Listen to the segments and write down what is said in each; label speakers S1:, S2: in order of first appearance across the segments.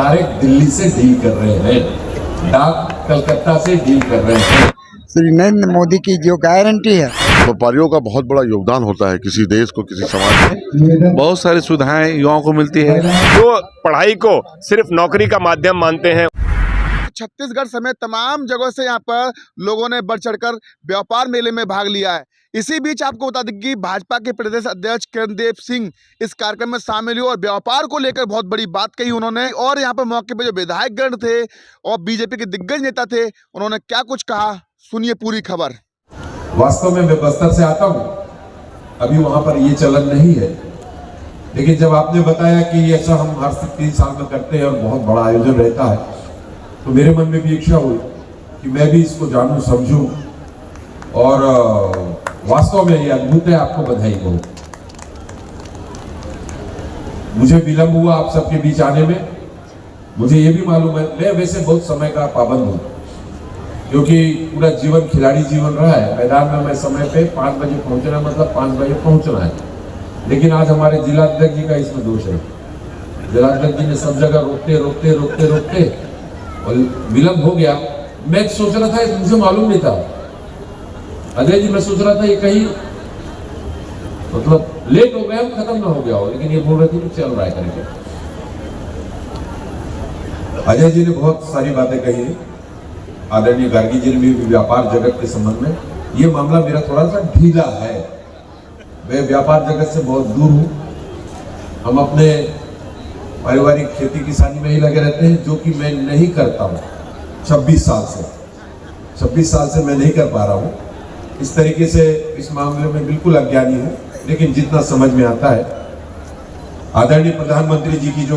S1: Direct Delhi से deal कर रहे हैं, डाक कलकत्ता से डील कर रहे हैं।
S2: श्री नरेंद्र मोदी की जो गारंटी है,
S3: व्यापारियों का बहुत बड़ा योगदान होता है किसी देश को, किसी समाज में। बहुत सारी सुविधाएं युवाओं को मिलती है।
S4: जो पढ़ाई को सिर्फ नौकरी का माध्यम मानते हैं।
S5: छत्तीसगढ़ समेत तमाम जगहों से यहाँ पर लोगों ने बढ़ चढ़कर व्यापार मेले में भाग लिया है। इसी बीच आपको बता दें कि भाजपा के प्रदेश अध्यक्ष किरणदेव सिंह इस कार्यक्रम में शामिल हुए और व्यापार को लेकर बहुत बड़ी बात कही उन्होंने। और यहाँ पर मौके पर जो विधायकगण थे और बीजेपी के दिग्गज नेता थे, उन्होंने क्या कुछ कहा, सुनिए पूरी खबर।
S1: वास्तव में मैं बस्तर से आता हूँ, अभी वहां पर ये चलन नहीं है, लेकिन जब आपने बताया कि ऐसा हम हर 3 साल में करते हैं और बहुत बड़ा आयोजन रहता है, तो मेरे मन में भी इच्छा हुई कि मैं भी इसको जानूं समझूं। और वास्तव में ये अद्भुत है, आपको बधाई हो। मुझे विलंब हुआ आप सबके बीच आने में, मुझे ये भी मालूम है, मैं वैसे बहुत समय का पाबंद हूँ क्योंकि पूरा जीवन खिलाड़ी जीवन रहा है। मैदान में मैं समय पे 5 बजे पहुंचना, मतलब 5 बजे पहुंचना है। लेकिन आज हमारे जिलाध्यक्ष जी का इसमें दोष है। जिलाध्यक्ष जी ने सब जगह रोकते और विलंब हो गया। मैं सोच रहा था, मुझे मालूम नहीं था अजय जी, मैं सोच रहा था ये कहीं मतलब लेट हो गया, खत्म ना हो गया हो, लेकिन ये बोल रहे थे कि चल रहा है करके। अजय जी ने बहुत सारी बातें कही है, आदरणीय गार्गी जी ने भी व्यापार जगत के संबंध में। ये मामला मेरा थोड़ा सा ढीला है, मैं व्यापार जगत से बहुत दूर हूं। हम अपने पारिवारिक खेती किसानी में ही लगे रहते हैं, जो कि मैं नहीं करता हूं 26 साल से मैं नहीं कर पा रहा हूं। इस तरीके से इस मामले में बिल्कुल अज्ञानी हूं, लेकिन जितना समझ में आता है, आदरणीय प्रधानमंत्री जी की जो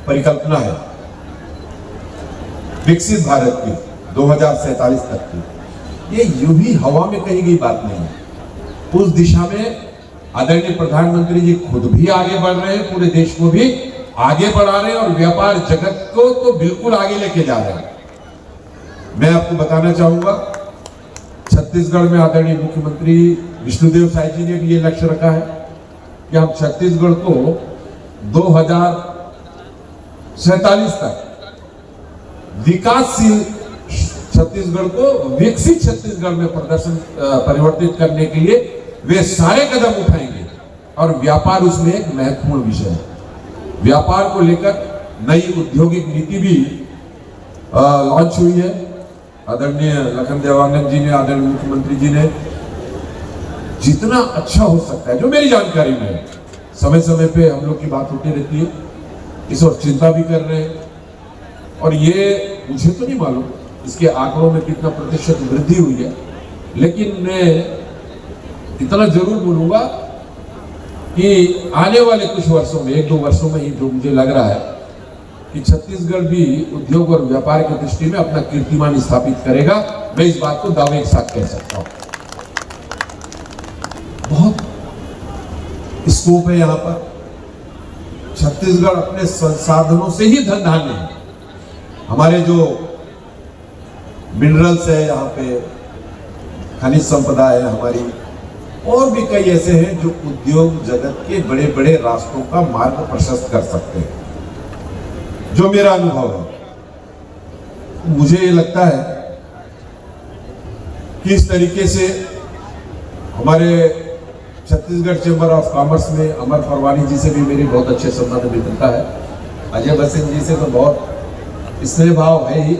S1: परिकल्पना है विकसित भारत की 2047 तक की, ये यूं ही हवा में कही गई बात नहीं है। उस दिशा में आदरणीय प्रधानमंत्री जी खुद भी आगे बढ़ रहे हैं, पूरे देश को भी आगे बढ़ा रहे हैं और व्यापार जगत को तो बिल्कुल आगे लेके जा रहे हैं। मैं आपको बताना चाहूंगा, छत्तीसगढ़ में आदरणीय मुख्यमंत्री विष्णुदेव साय जी ने भी ये लक्ष्य रखा है कि हम छत्तीसगढ़ को 2047 तक विकासशील छत्तीसगढ़ को विकसित छत्तीसगढ़ में परिवर्तित करने के लिए वे सारे कदम उठाएंगे। और व्यापार उसमें एक महत्वपूर्ण विषय है। व्यापार को लेकर नई औद्योगिक नीति भी लॉन्च हुई है। आदरणीय लखन देवांगन जी ने, आदरणीय मुख्यमंत्री जी ने जितना अच्छा हो सकता है, जो मेरी जानकारी में है, समय समय पे हम लोग की बात होती रहती है, इस और चिंता भी कर रहे हैं। और ये मुझे तो नहीं मालूम इसके आंकड़ों में कितना प्रतिशत वृद्धि हुई है, लेकिन मैं इतना जरूर बोलूंगा कि आने वाले कुछ वर्षों में, 1-2 वर्षों में ही, जो मुझे लग रहा है कि छत्तीसगढ़ भी उद्योग और व्यापार की दृष्टि में अपना कीर्तिमान स्थापित करेगा। मैं इस बात को दावे के साथ कह सकता हूं। बहुत स्कोप है यहाँ पर। छत्तीसगढ़ अपने संसाधनों से ही धनधान्य है। हमारे जो मिनरल्स है यहाँ पे, खनिज संपदा है हमारी, और भी कई ऐसे हैं जो उद्योग जगत के बड़े बड़े रास्तों का मार्ग प्रशस्त कर सकते हैं। जो मेरा अनुभव है, मुझे ये लगता है कि इस तरीके से हमारे छत्तीसगढ़ चैम्बर ऑफ कॉमर्स में अमर परवानी जी से भी मेरी बहुत अच्छे संबंध मित्रता है। अजय बसेन जी से तो बहुत स्नेह भाव है ही।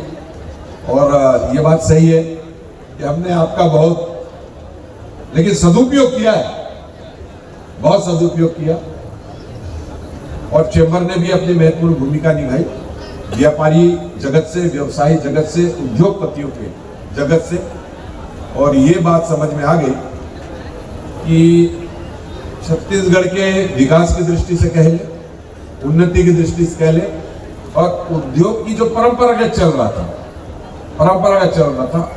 S1: और ये बात सही है कि हमने आपका बहुत लेकिन सदुपयोग किया है, बहुत सदुपयोग किया। और चैम्बर ने भी अपनी महत्वपूर्ण भूमिका निभाई, व्यापारी जगत से, व्यवसायी जगत से, उद्योगपतियों के जगत से। और ये बात समझ में आ गई कि छत्तीसगढ़ के विकास की दृष्टि से कह ले, उन्नति की दृष्टि से कह ले, और उद्योग की जो परंपरागत चल रहा था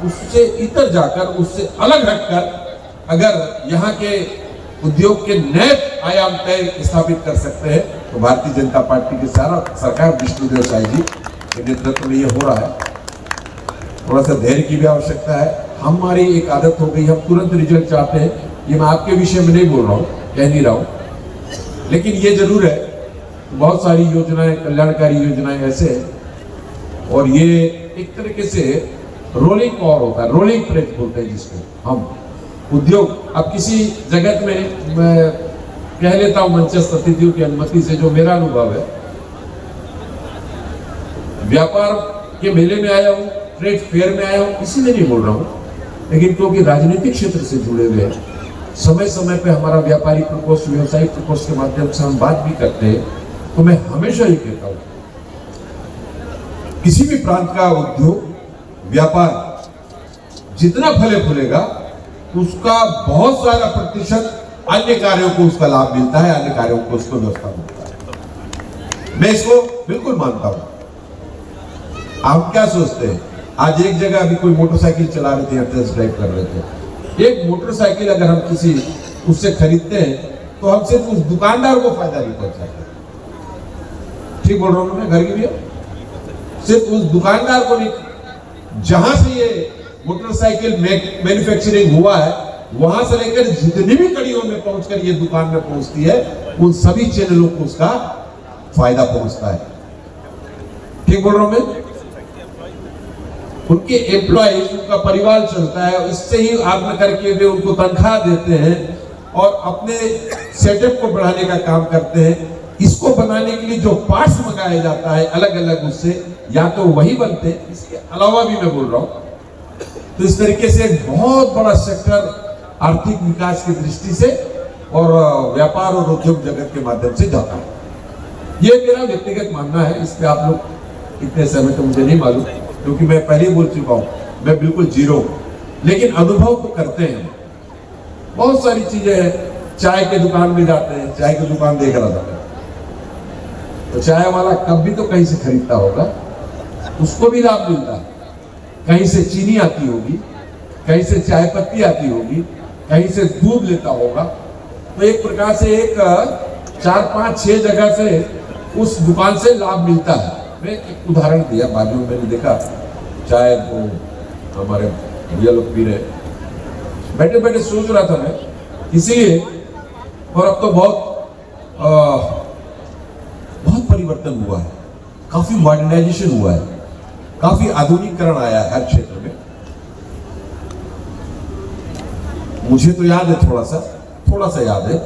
S1: उससे इतर जाकर, उससे अलग हटकर अगर यहाँ के उद्योग के नए आयाम तय स्थापित कर सकते हैं, तो भारतीय जनता पार्टी की सरकार विष्णुदेव साय जी के नेतृत्व में ये हो रहा है। थोड़ा सा धैर्य की भी आवश्यकता है। हमारी एक आदत हो गई, हम तुरंत रिजल्ट चाहते हैं। ये मैं आपके विषय में नहीं बोल रहा हूँ, कह नहीं रहा हूँ, लेकिन ये जरूर है बहुत सारी योजनाएं, कल्याणकारी योजनाएं ऐसे हैं और ये एक तरीके से रोलिंग और होता है, रोलिंग प्रेस बोलते हैं जिसको हम उद्योग। अब किसी जगत में मैं कह लेता हूं मंचस्थ अतिथियों की अनुमति से जो मेरा अनुभव है, व्यापार के मेले में आया हूं, ट्रेड फेयर में आया हूं, इसी में नहीं बोल रहा हूं, लेकिन क्योंकि राजनीतिक क्षेत्र से जुड़े हुए हैं, समय समय पे हमारा व्यापारी प्रकोष्ठ, व्यवसायिक प्रकोष्ठ के माध्यम से हम बात भी करते हैं, तो मैं हमेशा ये कहता हूं किसी भी प्रांत का उद्योग, व्यापार जितना फलेगा उसका बहुत सारा प्रतिशत अन्य कार्यों को उसका लाभ मिलता है, अन्य कार्यों को उसको व्यवस्था मिलता है। मैं इसको बिल्कुल मानता हूं। आप क्या सोचते हैं? आज एक जगह अभी कोई मोटरसाइकिल चला रहे थे, टेस्ट ड्राइव कर रहे थे। एक मोटरसाइकिल अगर हम किसी उससे खरीदते हैं तो हम सिर्फ उस दुकानदार को फायदा नहीं पहुंचाते। ठीक बोल रहा हूं मैं, घर की भी सिर्फ उस दुकानदार को नहीं, जहां से ये मोटरसाइकिल मैन्युफैक्चरिंग हुआ है वहां से लेकर जितनी भी कड़ियों में पहुंचकर ये दुकान में पहुंचती है, उन सभी चैनलों को उसका फायदा पहुंचता है। ठीक बोल रहा हूं मैं? उनके एम्प्लॉयज, उनका परिवार चलता है, इससे ही आत्म करके वे उनको तनख्वाह देते हैं और अपने सेटअप को बढ़ाने का काम करते हैं। इसको बनाने के लिए जो पार्ट्स मंगाया जाता है अलग अलग, उससे या तो वही बनते हैं, इसके अलावा भी मैं बोल रहा हूं। तो इस तरीके से एक बहुत बड़ा सेक्टर आर्थिक विकास की दृष्टि से और व्यापार और उद्योग जगत के माध्यम से जाता है। ये मेरा व्यक्तिगत मानना है। इस पे आप लोग कितने सहमत हैं मुझे नहीं मालूम, क्योंकि मैं पहले ही बोल चुका हूं, मैं बिल्कुल जीरो, लेकिन अनुभव तो करते हैं। बहुत सारी चीजें हैं, चाय के दुकान में जाते हैं, चाय की दुकान देख रहा था तो चाय वाला कप भी तो कहीं से खरीदता होगा, उसको भी लाभ मिलता है। कहीं से चीनी आती होगी, कहीं से चाय पत्ती आती होगी, कहीं से दूध लेता होगा। तो एक प्रकार से एक 4, 5, 6 जगह से उस दुकान से लाभ मिलता है। मैं एक उदाहरण दिया, बाजू में मैंने देखा चाय वो हमारे भैया लोग पी रहे, बैठे बैठे सोच रहा था मैं, इसीलिए। और अब तो बहुत परिवर्तन हुआ है, काफी मॉडर्नाइजेशन हुआ है, काफी आधुनिकीकरण आया है हर क्षेत्र में। मुझे तो याद है, थोड़ा सा याद है,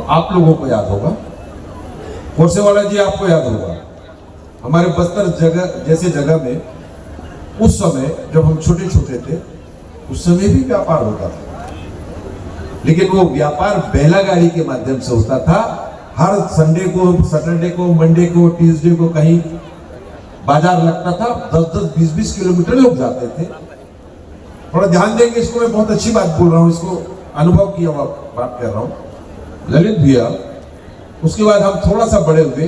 S1: आप लोगों को याद होगा, कोरसेवाला जी आपको याद होगा, हमारे बस्तर जगह जैसे जगह में उस समय जब हम छोटे छोटे थे, उस समय भी व्यापार होता था, लेकिन वो व्यापार बैलागाड़ी के माध्यम से होता था। हर संडे को, सैटरडे को, मंडे को, ट्यूसडे को कहीं बाजार लगता था, 10-10, 20-20 किलोमीटर लोग जाते थे। थोड़ा ध्यान देंगे, इसको मैं बहुत अच्छी बात बोल रहा हूँ, इसको अनुभव किया हुआ बात कर रहा हूँ ललित भैया। उसके बाद हम थोड़ा सा बड़े हुए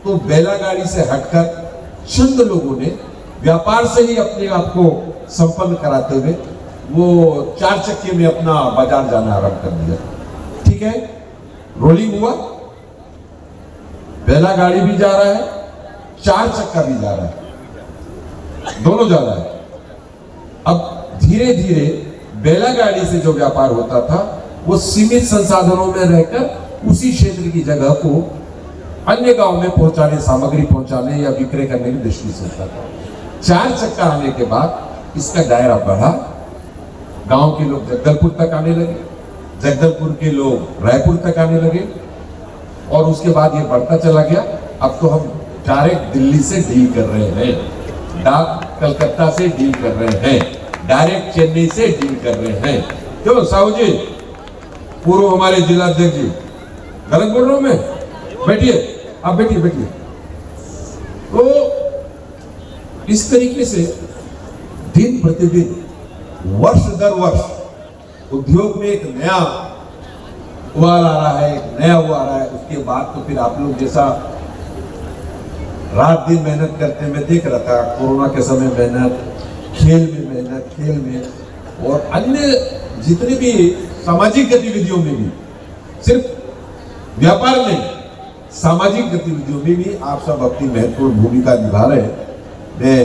S1: तो बैलागाड़ी से हटकर चंद लोगों ने व्यापार से ही अपने आप को संपन्न कराते हुए वो 4 चक्के में अपना बाजार जाना आरंभ कर दिया। ठीक है, रोलिंग हुआ, बैलागाड़ी भी जा रहा है, 4 चक्का भी जा रहा है, दोनों जा रहा है। अब धीरे धीरे बैलागाड़ी से जो व्यापार होता था वो सीमित संसाधनों में रहकर उसी क्षेत्र की जगह को अन्य गांव में पहुंचाने, सामग्री पहुंचाने या विक्रय करने की दृष्टि से होता था। 4 चक्का आने के बाद इसका दायरा बढ़ा, गांव के लोग जगदलपुर तक आने लगे, जगदलपुर के लोग रायपुर तक आने लगे, और उसके बाद ये बढ़ता चला गया। अब तो हम डायरेक्ट दिल्ली से डील कर रहे हैं, डाक कलकत्ता से डील कर रहे हैं, डायरेक्ट चेन्नई से डील कर रहे हैं। क्यों साहू जी, पूर्व हमारे जिलाध्यक्ष जी, गलत बोल रहा हूं मैं? बैठिए, आप बैठिए। तो इस तरीके से दिन प्रतिदिन, वर्ष दर वर्ष उद्योग में एक नया उबाल आ रहा है, एक नया वो आ रहा है। उसके बाद तो फिर आप लोग जैसा रात दिन मेहनत करते, मैं देख रहा था कोरोना के समय मेहनत, खेल में मेहनत, खेल में और अन्य जितनी भी सामाजिक गतिविधियों में भी, सिर्फ व्यापार में, सामाजिक गतिविधियों में भी आप सब अपनी महत्वपूर्ण भूमिका निभा रहे हैं। मैं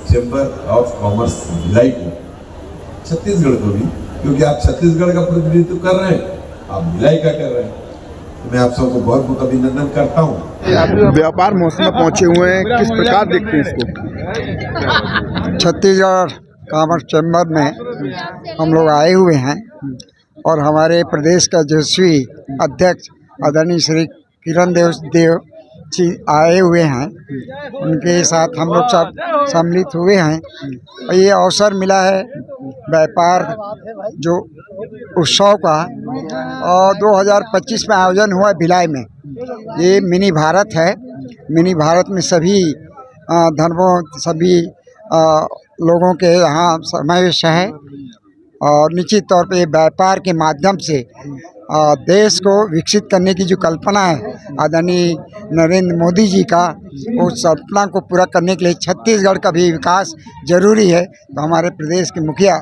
S1: चैम्बर ऑफ कॉमर्स भिलाई को, छत्तीसगढ़ को भी, क्योंकि आप छत्तीसगढ़ का प्रतिनिधित्व कर रहे हैं, आप भिलाई का कर रहे हैं, मैं आप सबको बहुत बहुत अभिनंदन करता हूँ।
S5: व्यापार महोत्सव में पहुंचे हुए हैं, किस प्रकार देखते हैं इसको?
S2: छत्तीसगढ़ कॉमर्स चैम्बर में हम लोग आए हुए हैं और हमारे प्रदेश का यशस्वी अध्यक्ष आदरणीय श्री किरण देव जी आए हुए हैं। उनके साथ हम लोग सब सम्मिलित हुए हैं और ये अवसर मिला है व्यापार जो उत्सव का, और 2025 में आयोजन हुआ है भिलाई में। ये मिनी भारत है। मिनी भारत में सभी धर्मों, सभी लोगों के यहाँ समावेश है और निश्चित तौर पे व्यापार के माध्यम से देश को विकसित करने की जो कल्पना है आदरणीय नरेंद्र मोदी जी का, उस सपना को पूरा करने के लिए छत्तीसगढ़ का भी विकास जरूरी है। तो हमारे प्रदेश के मुखिया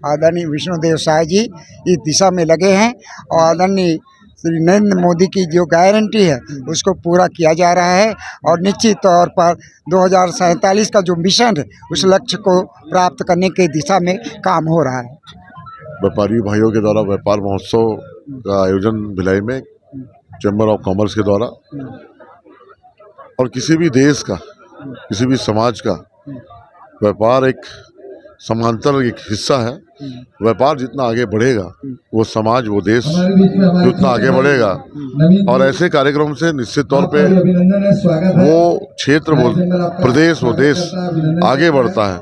S2: आदरणीय विष्णुदेव साय जी इस दिशा में लगे हैं और आदरणीय श्री नरेंद्र मोदी की जो गारंटी है उसको पूरा किया जा रहा है और निश्चित तौर पर 2047 का जो मिशन है उस लक्ष्य को प्राप्त करने की दिशा में काम हो रहा है।
S3: व्यापारी भाइयों के द्वारा व्यापार महोत्सव का आयोजन भिलाई में चैम्बर ऑफ कॉमर्स के द्वारा, और किसी भी देश का, किसी भी समाज का व्यापार एक समांतर एक हिस्सा है। व्यापार जितना आगे बढ़ेगा वो समाज, वो देश उतना आगे बढ़ेगा। और ऐसे कार्यक्रम से निश्चित तौर पे वो क्षेत्र, वो प्रदेश, वो देश आगे बढ़ता है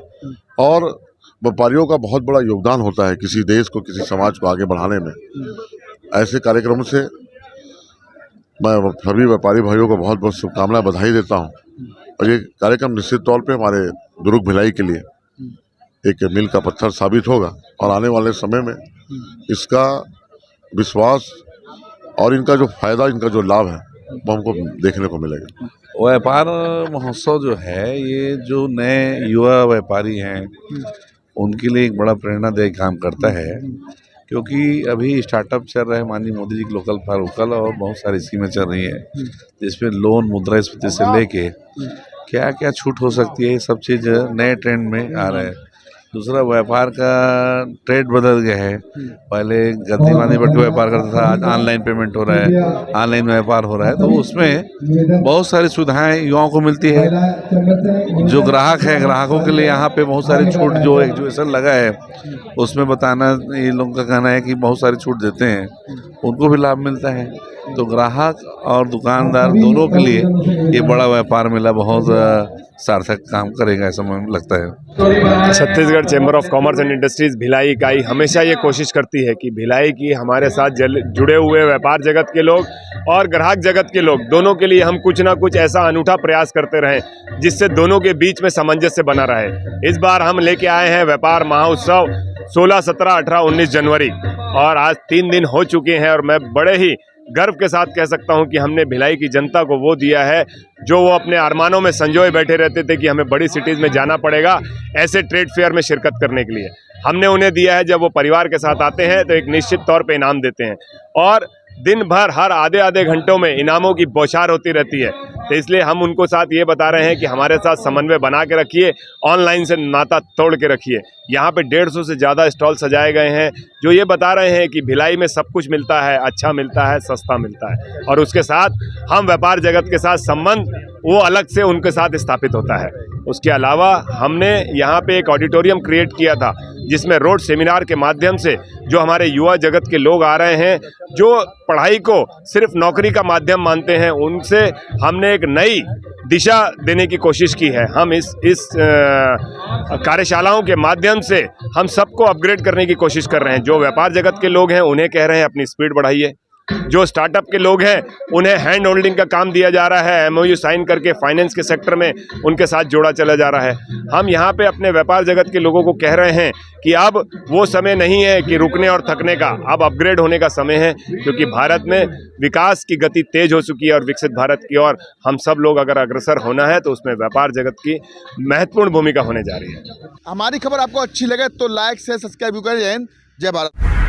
S3: और व्यापारियों का बहुत बड़ा योगदान होता है किसी देश को, किसी समाज को आगे बढ़ाने में। ऐसे कार्यक्रम से मैं सभी व्यापारी भाइयों को बहुत बहुत शुभकामनाएं, बधाई देता हूं। और ये कार्यक्रम निश्चित तौर पे हमारे दुर्ग भिलाई के लिए एक मील का पत्थर साबित होगा और आने वाले समय में इसका विश्वास और इनका जो फायदा, इनका जो लाभ है वो हमको देखने को मिलेगा।
S6: व्यापार महोत्सव जो है, ये जो नए युवा व्यापारी हैं उनके लिए एक बड़ा प्रेरणादायी काम करता है, क्योंकि अभी स्टार्टअप चल रहा है माननीय मोदी जी की लोकल फॉर वोकल, और बहुत सारी स्कीमें चल रही हैं जिसमें लोन, मुद्रास्फीति से लेके क्या क्या छूट हो सकती है, ये सब चीज़ नए ट्रेंड में आ रहा है। दूसरा, व्यापार का ट्रेड बदल गया है। पहले गद्दी बांधी पर व्यापार करता था, आज ऑनलाइन पेमेंट हो रहा है, ऑनलाइन व्यापार हो रहा है। तो उसमें बहुत सारी सुविधाएं युवाओं को मिलती है। जो ग्राहक है, ग्राहकों के लिए यहाँ पे बहुत सारी छूट, जो एग्जीबिशन लगा है उसमें बताना, ये लोगों का कहना है कि बहुत सारी छूट देते हैं, उनको भी लाभ मिलता है। तो ग्राहक और दुकानदार दोनों के लिए ये बड़ा व्यापार मेला बहुत सार्थक काम करेगा, ऐसा मुझे लगता है।
S4: Chhattisgarh chamber of commerce and industries Bhilai इकाई हमेशा ये कोशिश करती है कि भिलाई की हमारे साथ जुड़े हुए व्यापार जगत के लोग और ग्राहक जगत के लोग, दोनों के लिए हम कुछ ना कुछ ऐसा अनूठा प्रयास करते रहें जिससे दोनों के बीच में सामंजस्य बना रहे। इस बार हम लेके आए हैं व्यापार महोत्सव 16, 17, 18, 19 जनवरी, और आज 3 दिन हो चुके हैं। और मैं बड़े ही गर्व के साथ कह सकता हूं कि हमने भिलाई की जनता को वो दिया है जो वो अपने अरमानों में संजोए बैठे रहते थे कि हमें बड़ी सिटीज़ में जाना पड़ेगा ऐसे ट्रेड फेयर में शिरकत करने के लिए। हमने उन्हें दिया है, जब वो परिवार के साथ आते हैं तो एक निश्चित तौर पे इनाम देते हैं और दिन भर हर आधे आधे घंटों में इनामों की बौछार होती रहती है। तो इसलिए हम उनको साथ ये बता रहे हैं कि हमारे साथ समन्वय बना के रखिए, ऑनलाइन से नाता तोड़ के रखिए। यहाँ पे 150 से ज़्यादा स्टॉल सजाए गए हैं जो ये बता रहे हैं कि भिलाई में सब कुछ मिलता है, अच्छा मिलता है, सस्ता मिलता है, और उसके साथ हम व्यापार जगत के साथ संबंध वो अलग से उनके साथ स्थापित होता है। उसके अलावा हमने यहाँ पे एक ऑडिटोरियम क्रिएट किया था जिसमें रोड सेमिनार के माध्यम से जो हमारे युवा जगत के लोग आ रहे हैं, जो पढ़ाई को सिर्फ नौकरी का माध्यम मानते हैं, उनसे हमने एक नई दिशा देने की कोशिश की है। हम इस कार्यशालाओं के माध्यम से हम सबको अपग्रेड करने की कोशिश कर रहे हैं। जो व्यापार जगत के लोग हैं उन्हें कह रहे हैं अपनी स्पीड बढ़ाइए, जो स्टार्टअप के लोग हैं उन्हें हैंड होल्डिंग का काम दिया जा रहा है, MOU साइन करके फाइनेंस के सेक्टर में उनके साथ जोड़ा चला जा रहा है। हम यहाँ पे अपने व्यापार जगत के लोगों को कह रहे हैं कि अब वो समय नहीं है कि रुकने और थकने का, अब अपग्रेड होने का समय है, क्योंकि भारत में विकास की गति तेज हो चुकी है और विकसित भारत की ओर हम सब लोग अगर अग्रसर होना है तो उसमें व्यापार जगत की महत्वपूर्ण भूमिका होने जा रही है।
S5: हमारी खबर आपको अच्छी लगे तो लाइक से सब्सक्राइब करें। जय हिंद, जय भारत।